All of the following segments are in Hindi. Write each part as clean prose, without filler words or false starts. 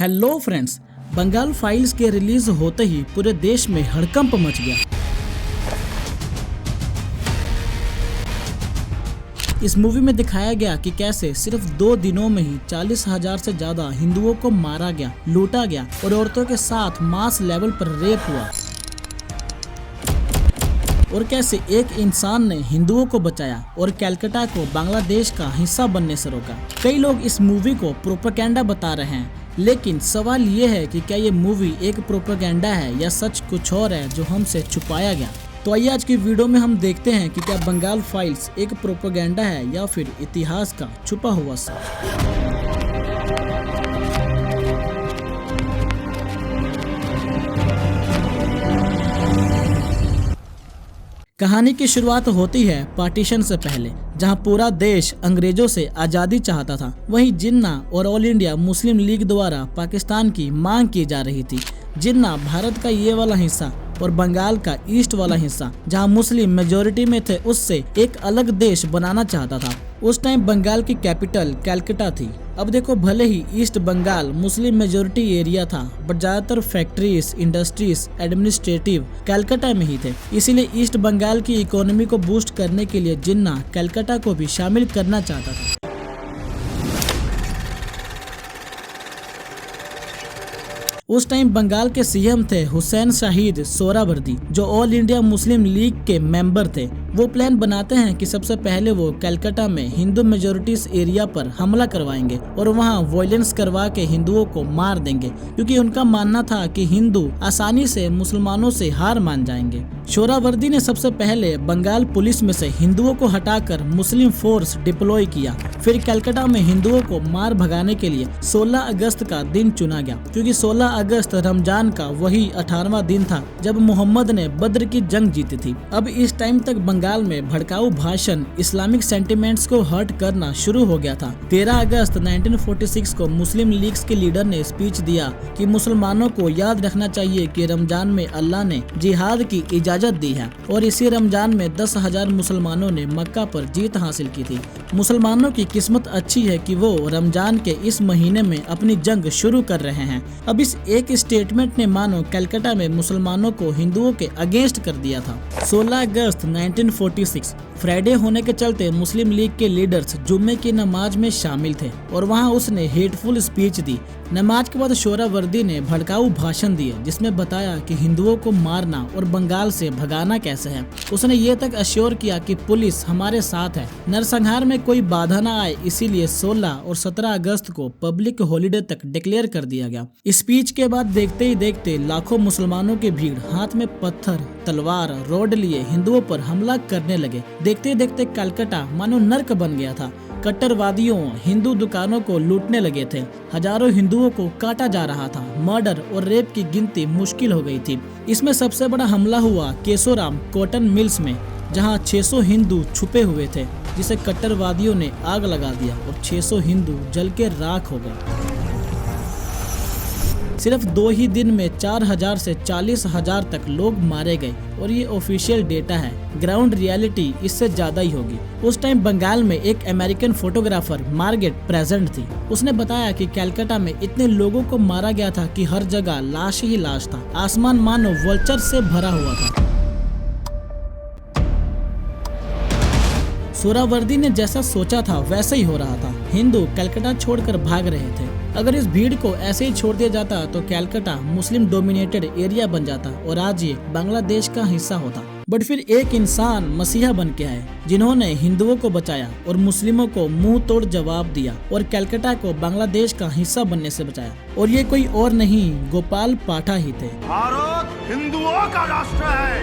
हेलो फ्रेंड्स, बंगाल फाइल्स के रिलीज होते ही पूरे देश में हड़कंप मच गया। इस मूवी में दिखाया गया कि कैसे सिर्फ 2 दिनों में ही 40,000 से ज्यादा हिंदुओं को मारा गया, लूटा गया और औरतों के साथ मास लेवल पर रेप हुआ और कैसे एक इंसान ने हिंदुओं को बचाया और कलकत्ता को बांग्लादेश का हिस्सा बनने से रोका। कई लोग इस मूवी को प्रोपेगेंडा बता रहे हैं, लेकिन सवाल ये है कि क्या ये मूवी एक प्रोपेगेंडा है या सच कुछ और है जो हमसे छुपाया गया। तो आइए आज की वीडियो में हम देखते हैं कि क्या बंगाल फाइल्स एक प्रोपेगेंडा है या फिर इतिहास का छुपा हुआ सच। कहानी की शुरुआत होती है पार्टीशन से पहले, जहां पूरा देश अंग्रेजों से आजादी चाहता था। वहीं जिन्ना और ऑल इंडिया मुस्लिम लीग द्वारा पाकिस्तान की मांग की जा रही थी। जिन्ना भारत का ये वाला हिस्सा और बंगाल का ईस्ट वाला हिस्सा जहां मुस्लिम मेजोरिटी में थे, उससे एक अलग देश बनाना चाहता था। उस टाइम बंगाल की कैपिटल कलकत्ता थी। अब देखो, भले ही east Bengal Muslim majority area था, बट ज्यादातर फैक्ट्रीज, इंडस्ट्रीज, एडमिनिस्ट्रेटिव कलकत्ता में ही थे। इसीलिए ईस्ट बंगाल की इकोनॉमी को बूस्ट करने के लिए जिन्ना कलकत्ता को भी शामिल करना चाहता था। उस टाइम बंगाल के सीएम थे हुसैन शाहिद सोहरावर्दी, जो ऑल इंडिया मुस्लिम लीग के मेंबर थे। वो प्लान बनाते हैं कि सबसे पहले वो कलकत्ता में हिंदू मेजोरिटीज एरिया पर हमला करवाएंगे और वहां वायलेंस करवा के हिंदुओं को मार देंगे, क्योंकि उनका मानना था कि हिंदू आसानी से मुसलमानों से हार मान जाएंगे। सोहरावर्दी ने सबसे पहले बंगाल पुलिस में से हिंदुओं को हटाकर मुस्लिम फोर्स डिप्लॉय किया। फिर कलकत्ता में हिंदुओं को मार भगाने के लिए 16 अगस्त का दिन चुना गया, क्योंकि 16 अगस्त रमजान का वही 18वां दिन था जब मोहम्मद ने बद्र की जंग जीती थी। अब इस टाइम तक बंगाल में भड़काऊ भाषण, इस्लामिक सेंटिमेंट्स को हर्ट करना शुरू हो गया था। 13 अगस्त 1946 को मुस्लिम लीग के लीडर ने स्पीच दिया कि मुसलमानों को याद रखना चाहिए कि रमजान में अल्लाह ने जिहाद की इजाजत दी है, और इसी रमजान में 10,000 मुसलमानों ने मक्का पर जीत हासिल की थी। मुसलमानों की किस्मत अच्छी है कि वो रमजान के इस महीने में अपनी जंग शुरू कर रहे हैं। अब इस एक स्टेटमेंट ने मानो कलकत्ता में मुसलमानों को हिंदुओं के अगेंस्ट कर दिया था। 16 अगस्त 1946 फ्राइडे होने के चलते मुस्लिम लीग के लीडर्स जुम्मे की नमाज में शामिल थे और वहां उसने हेटफुल स्पीच दी। नमाज के बाद सोहरावर्दी ने भड़काऊ भाषण दिए, जिसमें बताया कि हिंदुओं को मारना और बंगाल से भगाना कैसे है। उसने ये तक अश्योर किया कि पुलिस हमारे साथ है, नरसंहार में कोई बाधा न आए, इसीलिए 16 और 17 अगस्त को पब्लिक हॉलिडे तक डिक्लेयर कर दिया गया। स्पीच के बाद देखते ही देखते लाखों मुसलमानों की भीड़ हाथ में पत्थर, तलवार, रॉड लिए हिंदुओं पर हमला करने लगे। देखते देखते कलकत्ता मानो नर्क बन गया था। कट्टरवादियों हिंदू दुकानों को लूटने लगे थे। हजारों हिंदुओं को काटा जा रहा था। मर्डर और रेप की गिनती मुश्किल हो गई थी। इसमें सबसे बड़ा हमला हुआ केशोराम कॉटन मिल्स में, जहां 600 हिंदू छुपे हुए थे, जिसे कट्टरवादियों ने आग लगा दिया और 600 हिंदू जल के राख हो गए। सिर्फ 2 ही दिन में 4,000 से 40,000 तक लोग मारे गए, और ये ऑफिशियल डेटा है। ग्राउंड रियलिटी इससे ज्यादा ही होगी। उस टाइम बंगाल में एक अमेरिकन फोटोग्राफर मार्गेट प्रेजेंट थी। उसने बताया कि कलकत्ता में इतने लोगों को मारा गया था कि हर जगह लाश ही लाश था। आसमान मानो वल्चर से भरा हुआ था। सोहरावर्दी ने जैसा सोचा था वैसा ही हो रहा था। हिंदू कलकत्ता छोड़कर भाग रहे थे। अगर इस भीड़ को ऐसे ही छोड़ दिया जाता तो कलकत्ता मुस्लिम डोमिनेटेड एरिया बन जाता और आज ये बांग्लादेश का हिस्सा होता। बट फिर एक इंसान मसीहा बन के आए, जिन्होंने हिंदुओं को बचाया और मुस्लिमों को मुंह तोड़ जवाब दिया और कलकत्ता को बांग्लादेश का हिस्सा बनने से बचाया। और ये कोई और नहीं, गोपाल पाठा ही थे। भारत हिंदुओं का राष्ट्र है,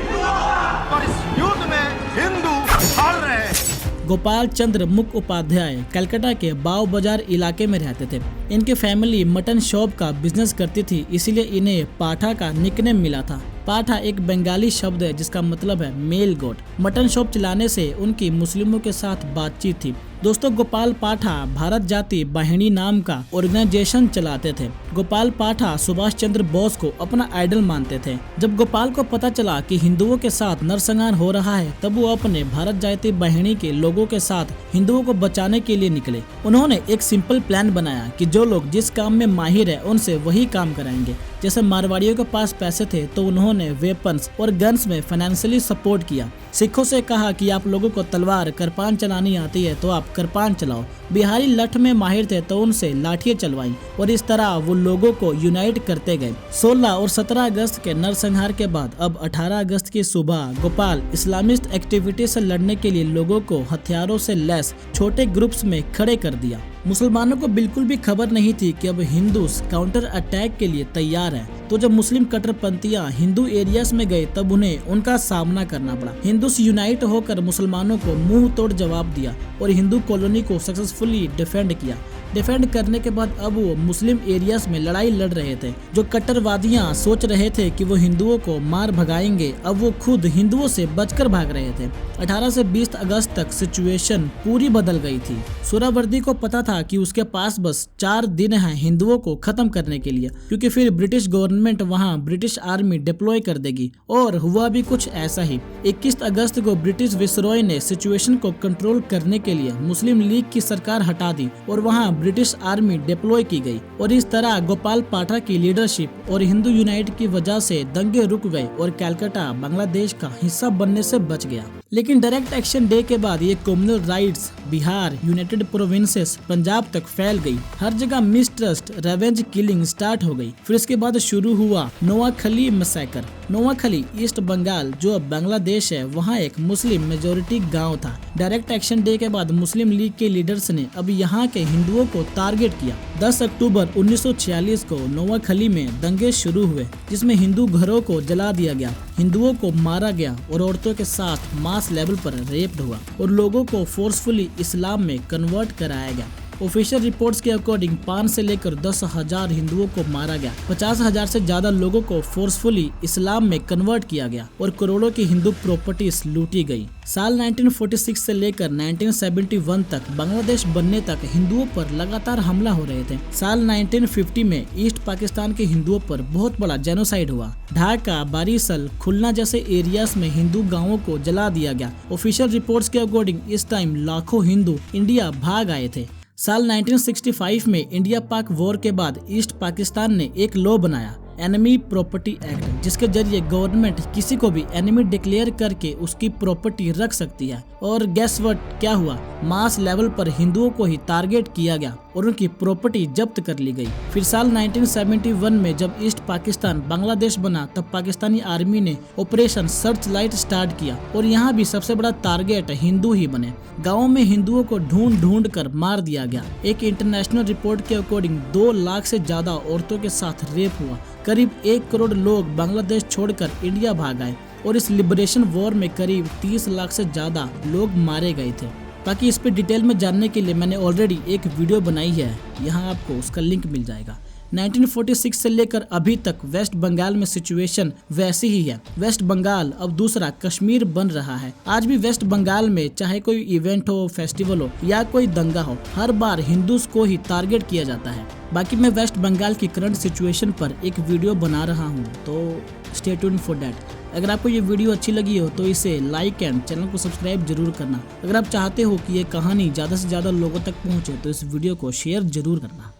पर इस युद्ध में हिंदू हार रहे हैं। गोपाल चंद्र मुखोपाध्याय कलकत्ता के बाव बाजार इलाके में रहते थे। इनकी फैमिली मटन शॉप का बिजनेस करती थी, इसीलिए इन्हें पाठा का निकनेम मिला था। पाठा एक बंगाली शब्द है जिसका मतलब है मेल गोट। मटन शॉप चलाने से उनकी मुस्लिमों के साथ बातचीत थी। दोस्तों, गोपाल पाठा भारत जाति वाहिनी नाम का ऑर्गेनाइजेशन चलाते थे। गोपाल पाठा सुभाष चंद्र बोस को अपना आइडल मानते थे। जब गोपाल को पता चला कि हिंदुओं के साथ नरसंहार हो रहा है, तब वो अपने भारत जाति वाहिनी के लोगों के साथ हिंदुओं को बचाने के लिए निकले। उन्होंने एक सिंपल प्लान बनाया कि जो लोग जिस काम में माहिर है उनसे वही काम कराएंगे। जैसे मारवाड़ियों के पास पैसे थे तो उन्होंने वेपन्स और गन्स में फाइनेंशियली सपोर्ट किया। सिखों से कहा कि आप लोगों को तलवार कृपान चलानी आती है तो आप कृपान चलाओ। बिहारी लठ में माहिर थे तो उनसे लाठियां चलवाई और इस तरह वो लोगों को यूनाइट करते गए। 16 और 17 अगस्त के नरसंहार के बाद अब 18 अगस्त की सुबह गोपाल इस्लामिस्ट एक्टिविटी से लड़ने के लिए लोगों को हथियारों से लैस छोटे ग्रुप्स में खड़े कर दिया। मुसलमानों को बिल्कुल भी खबर नहीं थी कि अब हिंदूस काउंटर अटैक के लिए तैयार हैं। तो जब मुस्लिम कट्टरपंथियां हिंदू एरियाज में गए तब उन्हें उनका सामना करना पड़ा। हिंदूस यूनाइट होकर मुसलमानों को मुंह तोड़ जवाब दिया और हिंदू कॉलोनी को सक्सेसफुली डिफेंड किया। डिफेंड करने के बाद अब वो मुस्लिम एरियाज में लड़ाई लड़ रहे थे। जो कट्टरवादियां सोच रहे थे कि वो हिंदुओं को मार भगाएंगे, अब वो खुद हिंदुओं से बचकर भाग रहे थे। 18 से 20 अगस्त तक सिचुएशन पूरी बदल गई थी। सोहरावर्दी को पता था कि उसके पास बस 4 दिन हैं हिंदुओं को खत्म करने के लिए, क्योंकि फिर ब्रिटिश गवर्नमेंट वहां ब्रिटिश आर्मी डिप्लॉय कर देगी। और हुआ भी कुछ ऐसा ही। 21 अगस्त को ब्रिटिश विसरॉय ने सिचुएशन को कंट्रोल करने के लिए मुस्लिम लीग की सरकार हटा दी और वहां ब्रिटिश आर्मी डिप्लॉय की गई। और इस तरह गोपाल पाठा की लीडरशिप और हिंदू यूनाइट की वजह से दंगे रुक गए और कलकत्ता बांग्लादेश का हिस्सा बनने से बच गया। लेकिन डायरेक्ट एक्शन डे के बाद ये communal riots Bihar, United provinces, Punjab तक फैल गई। हर जगह मिसट्रस्ट, रेवेंज किलिंग स्टार्ट हो गई। फिर इसके बाद शुरू हुआ नोआखली मैसेकर। नोआखली ईस्ट बंगाल जो अब बांग्लादेश है, वहाँ एक मुस्लिम मेजोरिटी गांव था। डायरेक्ट एक्शन डे के बाद मुस्लिम लीग के लीडर्स ने अब यहाँ के हिंदुओं को टारगेट किया। 10 अक्टूबर 1946 को नोआखली में दंगे शुरू हुए, जिसमें हिंदू घरों को जला दिया गया, हिंदुओं को मारा गया और औरतों के साथ मास लेवल पर रेप हुआ और लोगों को फोर्सफुली इस्लाम में कन्वर्ट कराया गया। ऑफिशियल रिपोर्ट्स के अकॉर्डिंग 5 से लेकर 10,000 हिंदुओं को मारा गया, 50,000 से ज्यादा लोगों को फोर्सफुली इस्लाम में कन्वर्ट किया गया और करोड़ों की हिंदू प्रॉपर्टीज लूटी गई। साल 1946 से लेकर 1971 तक बांग्लादेश बनने तक हिंदुओं पर लगातार हमला हो रहे थे। साल 1950 में ईस्ट पाकिस्तान के हिंदुओं पर बहुत बड़ा जेनोसाइड हुआ। ढाका, बारिसल, खुलना जैसे एरियाज में हिंदू गांवों को जला दिया गया। ऑफिशियल रिपोर्ट्स के अकॉर्डिंग इस टाइम लाखों हिंदू इंडिया भाग आए थे। साल 1965 में इंडिया पाक वॉर के बाद ईस्ट पाकिस्तान ने एक लॉ बनाया, एनिमी प्रॉपर्टी एक्ट, जिसके जरिए गवर्नमेंट किसी को भी एनिमी डिक्लेयर करके उसकी प्रॉपर्टी रख सकती है। और गेस व्हाट क्या हुआ, मास लेवल पर हिंदुओं को ही टारगेट किया गया और उनकी प्रॉपर्टी जब्त कर ली गई। फिर साल 1971 में जब ईस्ट पाकिस्तान बांग्लादेश बना, तब पाकिस्तानी आर्मी ने ऑपरेशन सर्च लाइट स्टार्ट किया और यहाँ भी सबसे बड़ा टारगेट हिंदू ही बने। गाँव में हिंदुओं को ढूंढ ढूंढ कर मार दिया गया। एक इंटरनेशनल रिपोर्ट के अकॉर्डिंग 2 लाख से ज्यादा औरतों के साथ रेप हुआ। करीब 1 करोड़ लोग बांग्लादेश छोड़कर इंडिया भाग आए और इस लिबरेशन वॉर में करीब 30 लाख से ज्यादा लोग मारे गए थे। बाकी इस पे डिटेल में जानने के लिए मैंने ऑलरेडी एक वीडियो बनाई है, यहाँ आपको उसका लिंक मिल जाएगा। 1946 से लेकर अभी तक वेस्ट बंगाल में सिचुएशन वैसी ही है। वेस्ट बंगाल अब दूसरा कश्मीर बन रहा है। आज भी वेस्ट बंगाल में चाहे कोई इवेंट हो, फेस्टिवल हो या कोई दंगा हो, हर बार हिंदूज को ही टारगेट किया जाता है। बाकी मैं वेस्ट बंगाल की करंट सिचुएशन पर एक वीडियो बना रहा हूँ, तो स्टे ट्यून्ड फॉर दैट। अगर आपको ये वीडियो अच्छी लगी हो तो इसे लाइक एंड चैनल को सब्सक्राइब जरूर करना। अगर आप चाहते हो कि ये कहानी ज़्यादा से ज़्यादा लोगों तक पहुँचे तो इस वीडियो को शेयर जरूर करना।